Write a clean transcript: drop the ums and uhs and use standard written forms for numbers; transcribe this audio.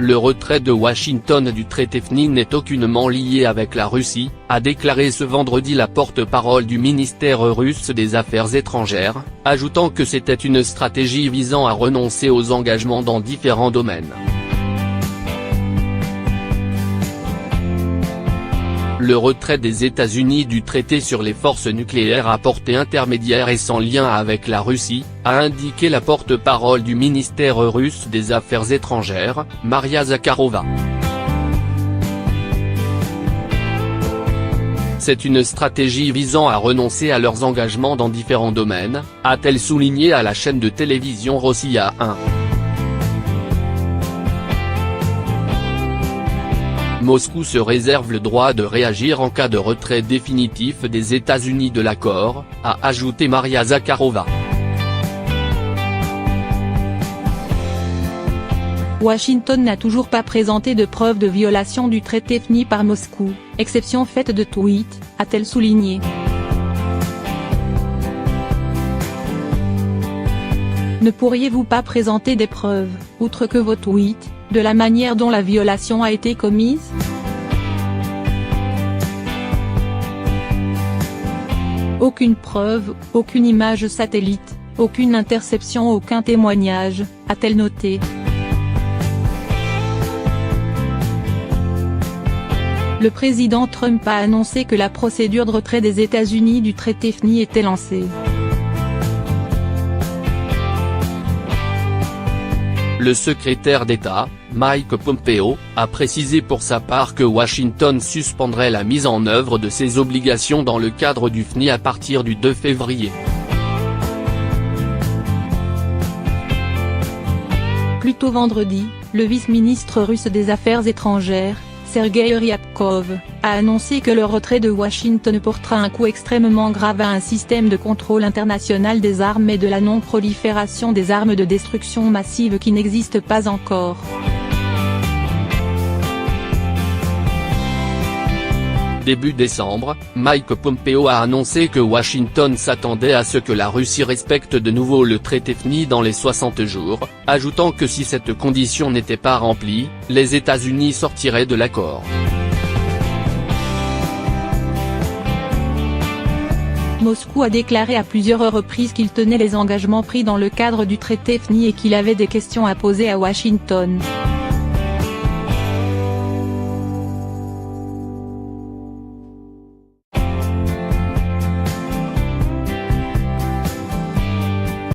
Le retrait de Washington du traité FNI n'est aucunement lié avec la Russie, a déclaré ce vendredi la porte-parole du ministère russe des Affaires étrangères, ajoutant que c'était une stratégie visant à renoncer aux engagements dans différents domaines. Le retrait des États-Unis du traité sur les forces nucléaires à portée intermédiaire et sans lien avec la Russie, a indiqué la porte-parole du ministère russe des Affaires étrangères, Maria Zakharova. C'est une stratégie visant à renoncer à leurs engagements dans différents domaines, a-t-elle souligné à la chaîne de télévision Rossiya 1. Moscou se réserve le droit de réagir en cas de retrait définitif des États-Unis de l'accord, a ajouté Maria Zakharova. Washington n'a toujours pas présenté de preuves de violation du traité FNI par Moscou, exception faite de tweets, a-t-elle souligné. Ne pourriez-vous pas présenter des preuves, outre que vos tweets, de la manière dont la violation a été commise? Aucune preuve, aucune image satellite, aucune interception, aucun témoignage, a-t-elle noté. Le président Trump a annoncé que la procédure de retrait des États-Unis du traité FNI était lancée. Le secrétaire d'État, Mike Pompeo, a précisé pour sa part que Washington suspendrait la mise en œuvre de ses obligations dans le cadre du FNI à partir du 2 février. Plus tôt vendredi, le vice-ministre russe des Affaires étrangères, Sergueï Ryabkov, a annoncé que le retrait de Washington portera un coup extrêmement grave à un système de contrôle international des armes et de la non-prolifération des armes de destruction massive qui n'existe pas encore. Début décembre, Mike Pompeo a annoncé que Washington s'attendait à ce que la Russie respecte de nouveau le traité FNI dans les 60 jours, ajoutant que si cette condition n'était pas remplie, les États-Unis sortiraient de l'accord. Moscou a déclaré à plusieurs reprises qu'il tenait les engagements pris dans le cadre du traité FNI et qu'il avait des questions à poser à Washington.